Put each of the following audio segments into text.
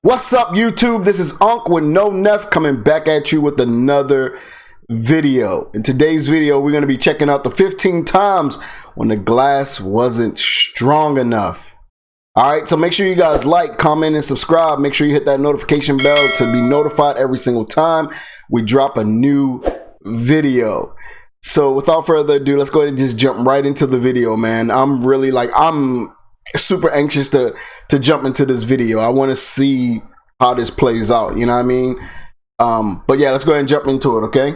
What's up, YouTube? This is Unc with No NEPH coming back at you with another video. In today's video, we're going to be checking out the 15 times when the glass wasn't strong enough. Alright, so make sure you guys like, comment, and subscribe. Make sure you hit that notification bell to be notified every single time we drop a new video. So without further ado, let's go ahead and just jump right into the video, man. I'm super anxious to jump into this video. I want to see how this plays out, you know what I mean? But yeah, let's go ahead and jump into it, okay?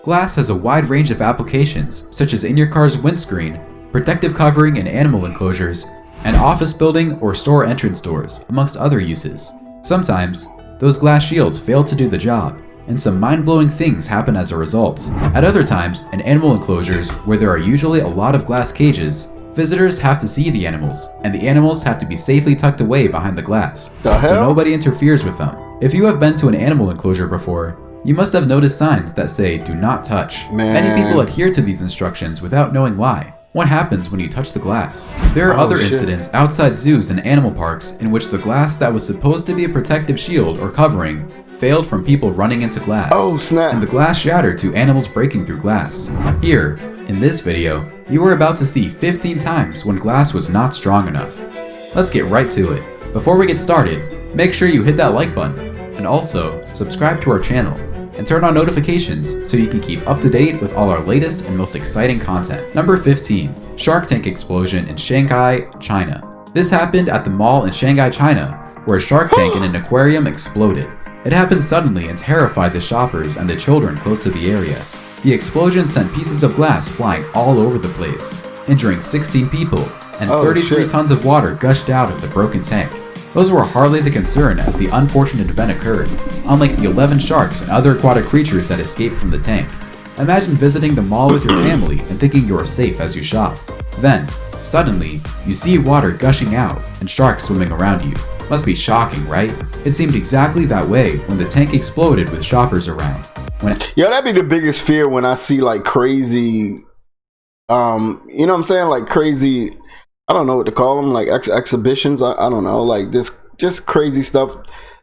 Glass has a wide range of applications, such as in your car's windscreen, protective covering in animal enclosures, and office building or store entrance doors, amongst other uses. Sometimes, those glass shields fail to do the job, and some mind-blowing things happen as a result. At other times, in animal enclosures where there are usually a lot of glass cages, visitors have to see the animals, and the animals have to be safely tucked away behind the glass, so nobody interferes with them. If you have been to an animal enclosure before, you must have noticed signs that say "do not touch." Many people adhere to these instructions without knowing why. What happens when you touch the glass? There are other incidents outside zoos and animal parks in which the glass that was supposed to be a protective shield or covering failed from people running into glass. Oh snap! And the glass shattered to animals breaking through glass. Here, in this video, you are about to see 15 times when glass was not strong enough. Let's get right to it. Before we get started, make sure you hit that like button, and also subscribe to our channel, and turn on notifications so you can keep up to date with all our latest and most exciting content. Number 15. Shark Tank Explosion in Shanghai, China. This happened at the mall in Shanghai, China, where a shark tank in an aquarium exploded. It happened suddenly and terrified the shoppers and the children close to the area. The explosion sent pieces of glass flying all over the place, injuring 16 people, and 33 tons of water gushed out of the broken tank. Those were hardly the concern as the unfortunate event occurred, unlike the 11 sharks and other aquatic creatures that escaped from the tank. Imagine visiting the mall with your family and thinking you are safe as you shop. Then, suddenly, you see water gushing out and sharks swimming around you. Must be shocking, right? It seemed exactly that way when the tank exploded with shoppers around. Yo, that'd be the biggest fear when I see like crazy, you know what I'm saying? Like crazy, I don't know what to call them, like exhibitions. I don't know, like this just crazy stuff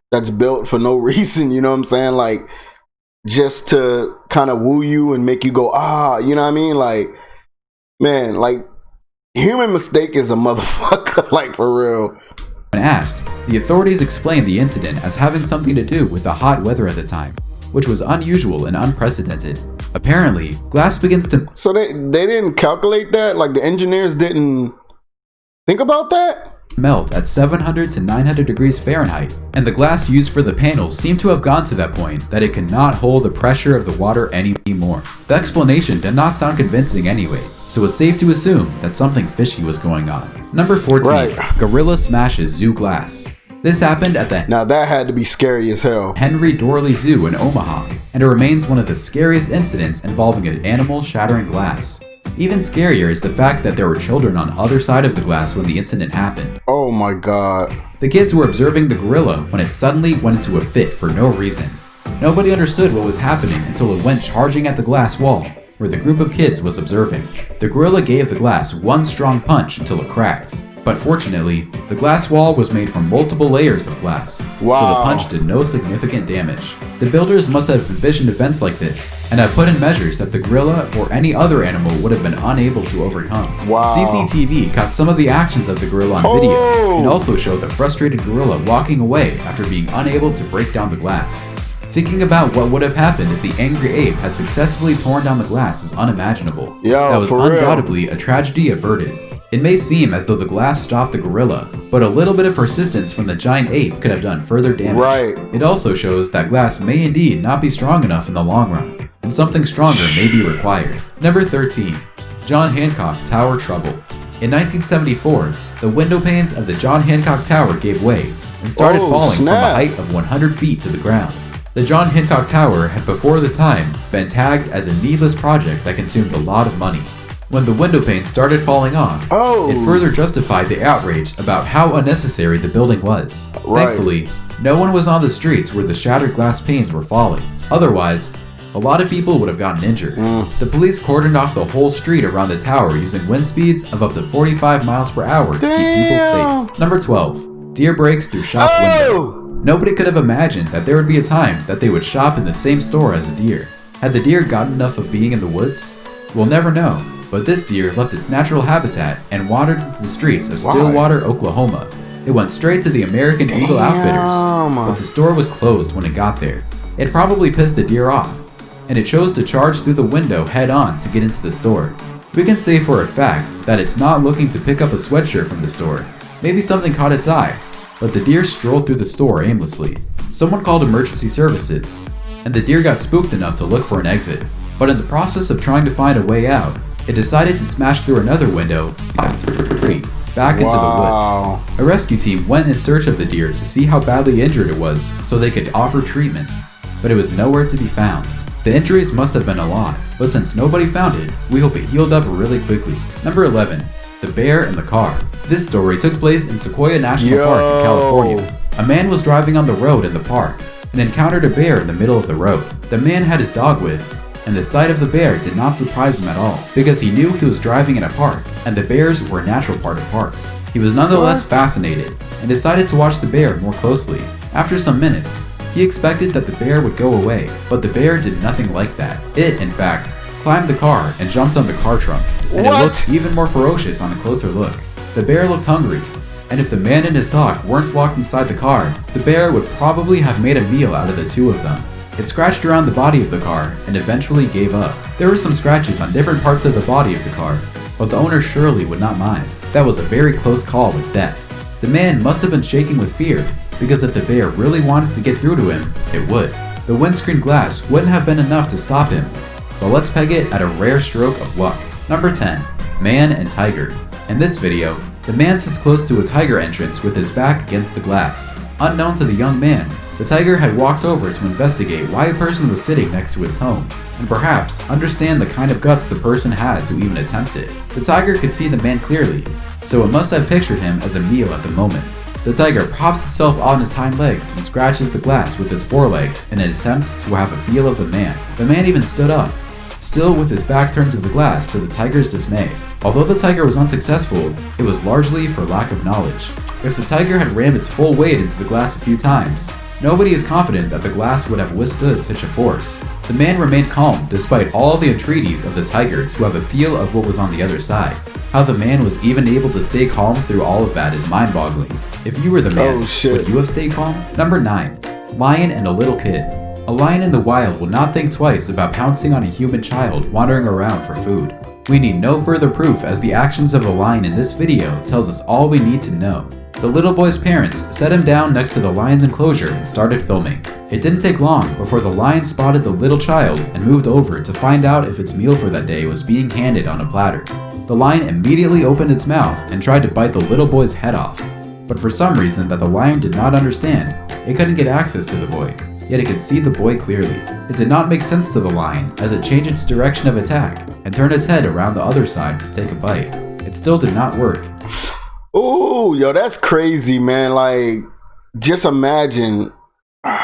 that's built for no reason, you know what I'm saying? Like just to kind of woo you and make you go, you know what I mean? Like, man, like human mistake is a motherfucker, like for real. When asked, the authorities explained the incident as having something to do with the hot weather at the time, which was unusual and unprecedented. Apparently, glass begins to... So they didn't calculate that? Like the engineers didn't think about that? Melt at 700 to 900 degrees Fahrenheit, and the glass used for the panels seemed to have gone to that point that it could not hold the pressure of the water anymore. The explanation did not sound convincing anyway, so it's safe to assume that something fishy was going on. Number 14. Gorilla smashes zoo glass. This happened at the... Now that had to be scary as hell. Henry Dorley Zoo in Omaha, and it remains one of the scariest incidents involving an animal shattering glass. Even scarier is the fact that there were children on the other side of the glass when the incident happened. Oh my god. The kids were observing the gorilla when it suddenly went into a fit for no reason. Nobody understood what was happening until it went charging at the glass wall, where the group of kids was observing. The gorilla gave the glass one strong punch until it cracked. But fortunately, the glass wall was made from multiple layers of glass, so the punch did no significant damage. The builders must have envisioned events like this, and have put in measures that the gorilla or any other animal would have been unable to overcome. CCTV caught some of the actions of the gorilla on video, and also showed the frustrated gorilla walking away after being unable to break down the glass. Thinking about what would have happened if the angry ape had successfully torn down the glass is unimaginable. That was undoubtedly a tragedy averted. It may seem as though the glass stopped the gorilla, but a little bit of persistence from the giant ape could have done further damage. It also shows that glass may indeed not be strong enough in the long run, and something stronger may be required. Number 13. John Hancock Tower Trouble. In 1974, the window panes of the John Hancock Tower gave way and started falling from a height of 100 feet to the ground. The John Hancock Tower had before the time been tagged as a needless project that consumed a lot of money. When the window pane started falling off, it further justified the outrage about how unnecessary the building was. Thankfully, no one was on the streets where the shattered glass panes were falling. Otherwise, a lot of people would have gotten injured. The police cordoned off the whole street around the tower using wind speeds of up to 45 miles per hour to keep people safe. Number 12. Deer breaks through shop window. Nobody could have imagined that there would be a time that they would shop in the same store as a deer. Had the deer gotten enough of being in the woods? We'll never know, but this deer left its natural habitat and wandered into the streets of Stillwater, Oklahoma. It went straight to the American Eagle Outfitters, but the store was closed when it got there. It probably pissed the deer off, and it chose to charge through the window head-on to get into the store. We can say for a fact that it's not looking to pick up a sweatshirt from the store. Maybe something caught its eye, but the deer strolled through the store aimlessly. Someone called emergency services, and the deer got spooked enough to look for an exit. But in the process of trying to find a way out, it decided to smash through another window back into the woods. A rescue team went in search of the deer to see how badly injured it was so they could offer treatment, but it was nowhere to be found. The injuries must have been a lot, but since nobody found it, we hope it healed up really quickly. Number 11. The bear in the car. This story took place in Sequoia National Park in California. A man was driving on the road in the park and encountered a bear in the middle of the road. The man had his dog with, and the sight of the bear did not surprise him at all, because he knew he was driving in a park, and the bears were a natural part of parks. He was nonetheless fascinated, and decided to watch the bear more closely. After some minutes, he expected that the bear would go away, but the bear did nothing like that. It, in fact, climbed the car and jumped on the car trunk, and it looked even more ferocious on a closer look. The bear looked hungry, and if the man and his dog weren't locked inside the car, the bear would probably have made a meal out of the two of them. It scratched around the body of the car and eventually gave up. There were some scratches on different parts of the body of the car, but the owner surely would not mind. That was a very close call with death. The man must have been shaking with fear, because if the bear really wanted to get through to him, it would. The windscreen glass wouldn't have been enough to stop him, but let's peg it at a rare stroke of luck. Number 10. Man and Tiger. In this video, the man sits close to a tiger entrance with his back against the glass. Unknown to the young man, the tiger had walked over to investigate why a person was sitting next to its home, and perhaps understand the kind of guts the person had to even attempt it. The tiger could see the man clearly, so it must have pictured him as a meal at the moment. The tiger props itself on its hind legs and scratches the glass with its forelegs in an attempt to have a feel of the man. The man even stood up, still with his back turned to the glass to the tiger's dismay. Although the tiger was unsuccessful, it was largely for lack of knowledge. If the tiger had rammed its full weight into the glass a few times, nobody is confident that the glass would have withstood such a force. The man remained calm despite all the entreaties of the tiger to have a feel of what was on the other side. How the man was even able to stay calm through all of that is mind-boggling. If you were the man, would you have stayed calm? Number 9. Lion and a little kid. A lion in the wild will not think twice about pouncing on a human child wandering around for food. We need no further proof, as the actions of the lion in this video tells us all we need to know. The little boy's parents set him down next to the lion's enclosure and started filming. It didn't take long before the lion spotted the little child and moved over to find out if its meal for that day was being handed on a platter. The lion immediately opened its mouth and tried to bite the little boy's head off. But for some reason that the lion did not understand, it couldn't get access to the boy, yet it could see the boy clearly. It did not make sense to the lion, as it changed its direction of attack and turned its head around the other side to take a bite. It still did not work. Ooh, yo, that's crazy, man. Like, just imagine. I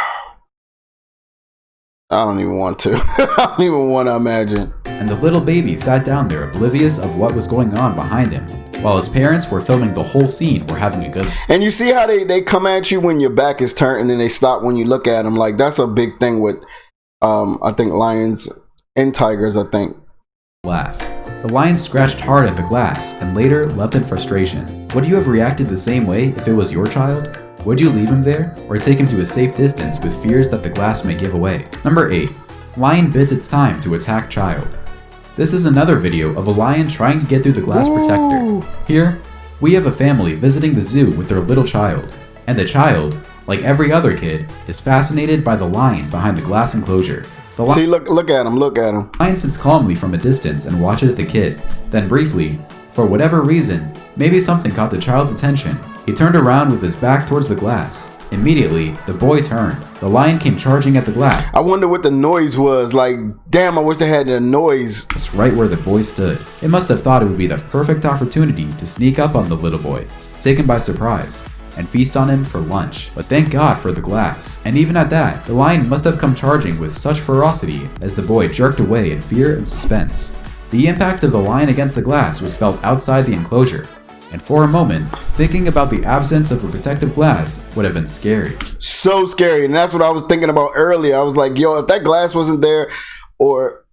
don't even want to. I don't even want to imagine. And the little baby sat down there oblivious of what was going on behind him, while his parents were filming the whole scene were having a good. And you see how they come at you when your back is turned and then they stop when you look at them. Like, that's a big thing with, I think, lions and tigers, I think. Laugh. The lion scratched hard at the glass and later left in frustration. Would you have reacted the same way if it was your child? Would you leave him there, or take him to a safe distance with fears that the glass may give away? Number 8. Lion bids its time to attack child. This is another video of a lion trying to get through the glass protector. Here, we have a family visiting the zoo with their little child, and the child, like every other kid, is fascinated by the lion behind the glass enclosure. See, look at him, look at him. The lion sits calmly from a distance and watches the kid. Then briefly, for whatever reason, maybe something caught the child's attention, he turned around with his back towards the glass. Immediately, the boy turned. The lion came charging at the glass. I wonder what the noise was. Like, damn, I wish they had the noise. It's right where the boy stood. It must have thought it would be the perfect opportunity to sneak up on the little boy, take him by surprise, and feast on him for lunch. But thank God for the glass. And even at that, the lion must have come charging with such ferocity as the boy jerked away in fear and suspense. The impact of the lion against the glass was felt outside the enclosure, and for a moment, thinking about the absence of a protective glass would have been scary. so scary. And that's what I was thinking about earlier. I was like, yo, if that glass wasn't there, or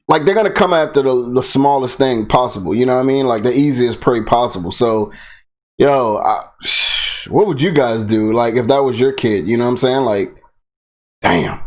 like they're gonna come after the smallest thing possible, you know what I mean? Like the easiest prey possible. So, yo, what would you guys do? Like if that was your kid, you know what I'm saying? Like, damn.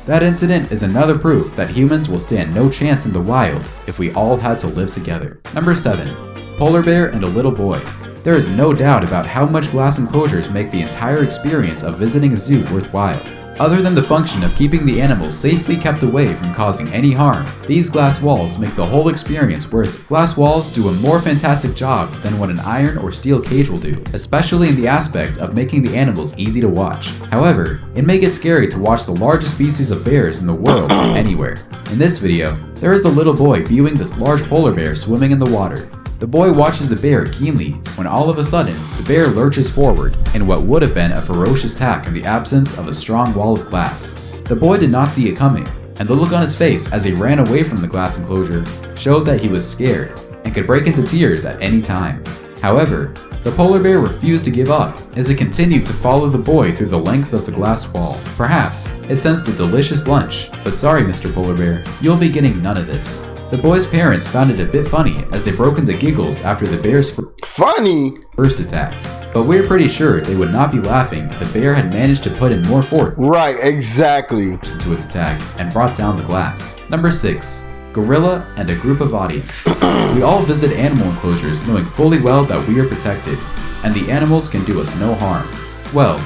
That incident is another proof that humans will stand no chance in the wild if we all had to live together. Number 7. Polar bear and a little boy. There is no doubt about how much glass enclosures make the entire experience of visiting a zoo worthwhile. Other than the function of keeping the animals safely kept away from causing any harm, these glass walls make the whole experience worth it. Glass walls do a more fantastic job than what an iron or steel cage will do, especially in the aspect of making the animals easy to watch. However, it may get scary to watch the largest species of bears in the world from anywhere. In this video, there is a little boy viewing this large polar bear swimming in the water. The boy watches the bear keenly when all of a sudden, the bear lurches forward in what would have been a ferocious attack in the absence of a strong wall of glass. The boy did not see it coming, and the look on his face as he ran away from the glass enclosure showed that he was scared and could break into tears at any time. However, the polar bear refused to give up as it continued to follow the boy through the length of the glass wall. Perhaps it sensed a delicious lunch, but sorry Mr. Polar Bear, you'll be getting none of this. The boy's parents found it a bit funny as they broke into giggles after the bear's first attack. But we're pretty sure they would not be laughing if the bear had managed to put in more force into its attack and brought down the glass. Number 6. Gorilla and a group of audience. We all visit animal enclosures knowing fully well that we are protected, and the animals can do us no harm. Well,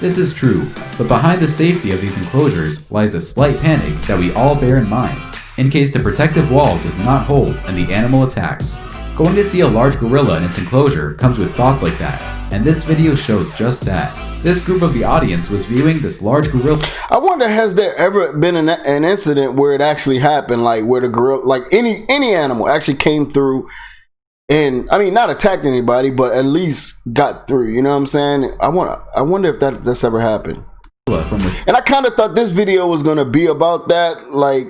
this is true, but behind the safety of these enclosures lies a slight panic that we all bear in mind, in case the protective wall does not hold and the animal attacks. Going to see a large gorilla in its enclosure comes with thoughts like that, and this video shows just that. This group of the audience was viewing this large gorilla. I wonder, has there ever been an incident where it actually happened, like where the gorilla, like any animal actually came through and, I mean, not attacked anybody, but at least got through, you know what I'm saying? I wonder if that's ever happened. And I kind of thought this video was going to be about that, like,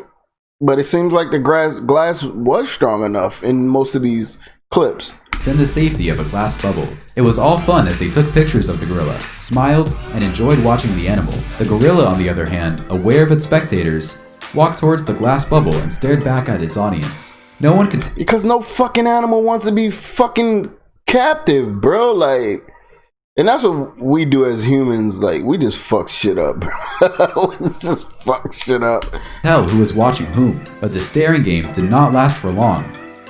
but it seems like the glass was strong enough in most of these clips. Then the safety of a glass bubble. It was all fun as they took pictures of the gorilla, smiled, and enjoyed watching the animal. The gorilla, on the other hand, aware of its spectators, walked towards the glass bubble and stared back at his audience. No one could because no fucking animal wants to be fucking captive, bro. Like, and that's what we do as humans. Like, we just fuck shit up. We just fuck shit up. Tell who was watching whom, but the staring game did not last for long.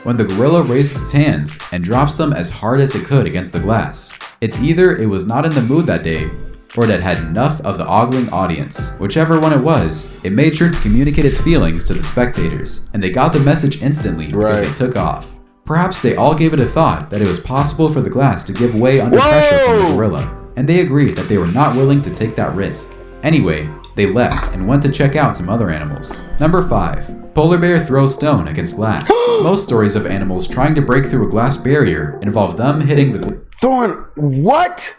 When the gorilla raises its hands and drops them as hard as it could against the glass, it's either it was not in the mood that day, or it had had enough of the ogling audience. Whichever one it was, it made sure to communicate its feelings to the spectators, and they got the message instantly because they took off. Perhaps they all gave it a thought that it was possible for the glass to give way under pressure from the gorilla, and they agreed that they were not willing to take that risk. Anyway, they left and went to check out some other animals. Number 5. Polar bear throws stone against glass. Most stories of animals trying to break through a glass barrier involve them hitting the Throwing what?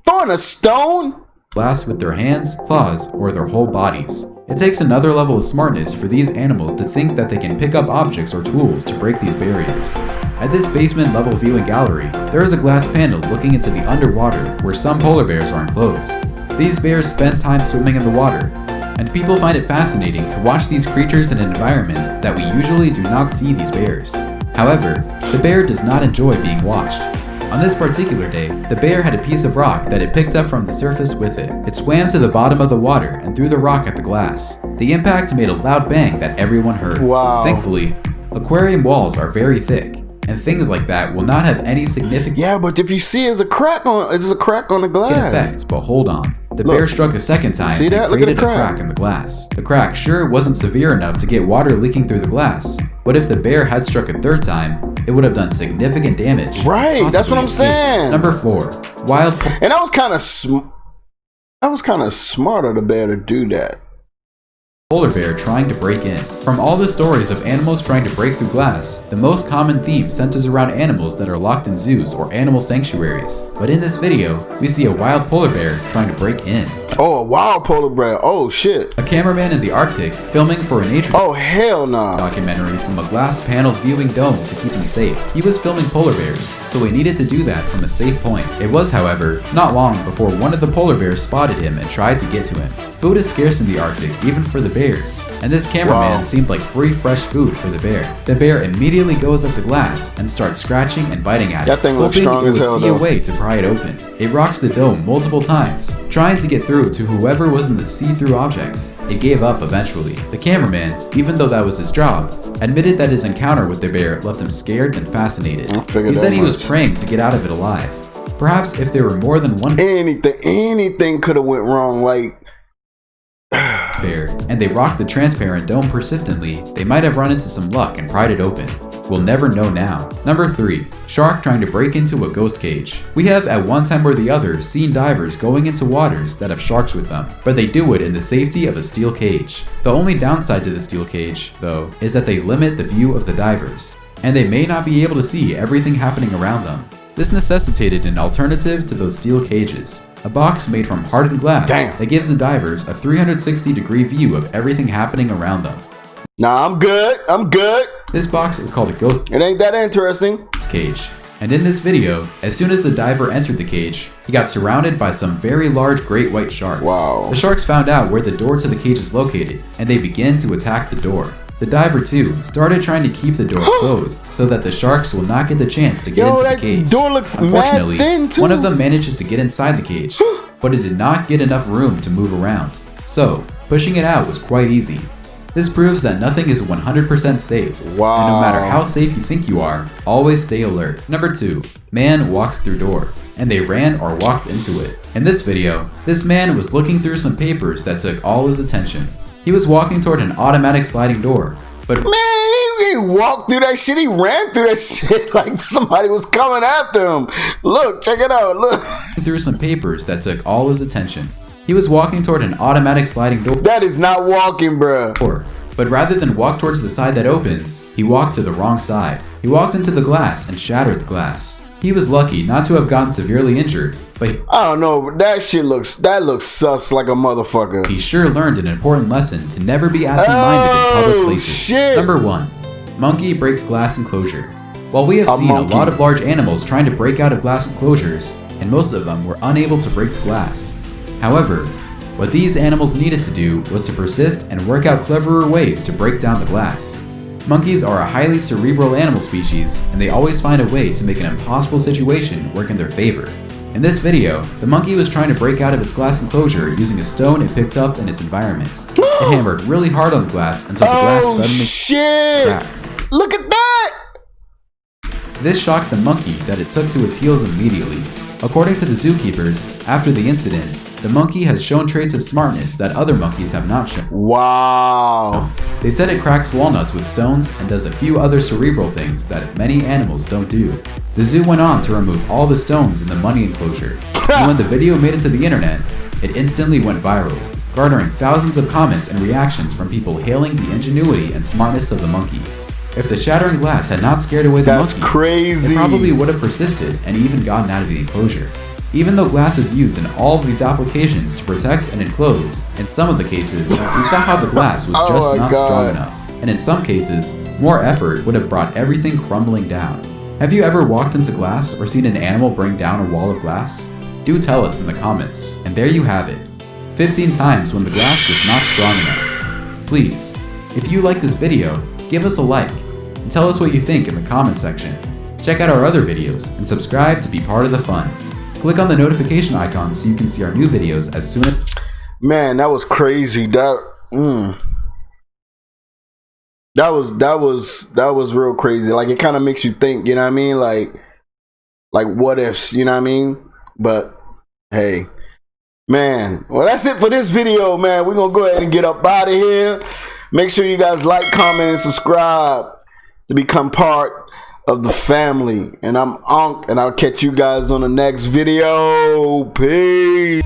Throwing a stone? Glass with their hands, claws, or their whole bodies. It takes another level of smartness for these animals to think that they can pick up objects or tools to break these barriers. At this basement level viewing gallery, there is a glass panel looking into the underwater where some polar bears are enclosed. These bears spend time swimming in the water, and people find it fascinating to watch these creatures in an environment that we usually do not see these bears. However, the bear does not enjoy being watched. On this particular day, the bear had a piece of rock that it picked up from the surface with it. It swam to the bottom of the water and threw the rock at the glass. The impact made a loud bang that everyone heard. Wow. Thankfully, aquarium walls are very thick, and things like that will not have any significant but if you see there's a crack on the glass. effect. But hold on. The bear struck a second time See that? and Look at created the a crack. crack in the glass. The crack sure wasn't severe enough to get water leaking through the glass, but if the bear had struck a third time, it would have done significant damage. Right, that's what I'm possibly escaped. saying. Number 4. Wild And that was kind of smart of the bear to do that. polar bear trying to break in. From all the stories of animals trying to break through glass, the most common theme centers around animals that are locked in zoos or animal sanctuaries. But in this video, we see a wild polar bear trying to break in. Oh, a wild polar bear. Oh, shit. A cameraman in the Arctic filming for a nature hell no. documentary from a glass-paneled viewing dome to keep him safe. He was filming polar bears, so he needed to do that from a safe point. It was, however, not long before one of the polar bears spotted him and tried to get to him. Food is scarce in the Arctic, even for the bears, and this cameraman seemed like free fresh food for the bear. The bear immediately goes up the glass and starts scratching and biting at it, That thing looks strong as hell, hoping it would see a way to pry it open. It rocks the dome multiple times, trying to get through to whoever was in the see-through object. It gave up eventually. The cameraman, even though that was his job, admitted that his encounter with the bear left him scared and fascinated. He said he was praying to get out of it alive. Perhaps if there were more than one anything could have went wrong, like bear, and they rocked the transparent dome persistently, they might have run into some luck and pried it open. We'll never know now. Number 3. Shark trying to break into a ghost cage. We have at one time or the other seen divers going into waters that have sharks with them, but they do it in the safety of a steel cage. The only downside to the steel cage, though, is that they limit the view of the divers, and they may not be able to see everything happening around them. This necessitated an alternative to those steel cages, a box made from hardened glass that gives the divers a 360-degree view of everything happening around them. Nah, I'm good. This box is called a ghost It ain't that interesting. cage. And in this video, as soon as the diver entered the cage, he got surrounded by some very large great white sharks. Wow. The sharks found out where the door to the cage is located, and they began to attack the door. The diver too started trying to keep the door closed so that the sharks will not get the chance to get into the cage. Door looks Unfortunately, mad thin too. one of them manages to get inside the cage, but it did not get enough room to move around. So, pushing it out was quite easy. This proves that nothing is 100% safe. Wow. And no matter how safe you think you are, always stay alert. Number 2. Man walks through door, and they ran or walked into it. In this video, this man was looking through some papers that took all his attention. He was walking toward an automatic sliding door, but Man, he walked through that shit. He ran through that shit like somebody was coming after him. Look, check it out. Look. through some papers that took all his attention. He was walking toward an automatic sliding door. That is not walking, bruh. But rather than walk towards the side that opens, he walked to the wrong side. He walked into the glass and shattered the glass. He was lucky not to have gotten severely injured, but I don't know, but that looks sus like a motherfucker. he sure learned an important lesson to never be absent-minded in public places. Shit. Number 1. Monkey breaks glass enclosure. While we have seen a lot of large animals trying to break out of glass enclosures, and most of them were unable to break the glass. However, what these animals needed to do was to persist and work out cleverer ways to break down the glass. Monkeys are a highly cerebral animal species, and they always find a way to make an impossible situation work in their favor. In this video, the monkey was trying to break out of its glass enclosure using a stone it picked up in its environment. It hammered really hard on the glass until the glass suddenly cracked. Look at that! This shocked the monkey that it took to its heels immediately. According to the zookeepers, after the incident, the monkey has shown traits of smartness that other monkeys have not shown. Wow. They said it cracks walnuts with stones and does a few other cerebral things that many animals don't do. The zoo went on to remove all the stones in the money enclosure, and when the video made it to the internet, it instantly went viral, garnering thousands of comments and reactions from people hailing the ingenuity and smartness of the monkey. If the shattering glass had not scared away the monkey, crazy. It probably would have persisted and even gotten out of the enclosure. Even though glass is used in all of these applications to protect and enclose, in some of the cases, we saw how the glass was just not strong enough. And in some cases, more effort would have brought everything crumbling down. Have you ever walked into glass or seen an animal bring down a wall of glass? Do tell us in the comments. And there you have it. 15 times when the glass was not strong enough. Please, if you like this video, give us a like and tell us what you think in the comment section. Check out our other videos and subscribe to be part of the fun. Click on the notification icon so you can see our new videos as soon as... Man, that was crazy. That was real crazy. Like, it kind of makes you think, you know what I mean? Like what ifs, you know what I mean? But hey, man, well, that's it for this video, man. We're gonna go ahead and get up out of here. Make sure you guys like, comment, and subscribe to become part of the family. And I'm Ankh, and I'll catch you guys on the next video. Peace.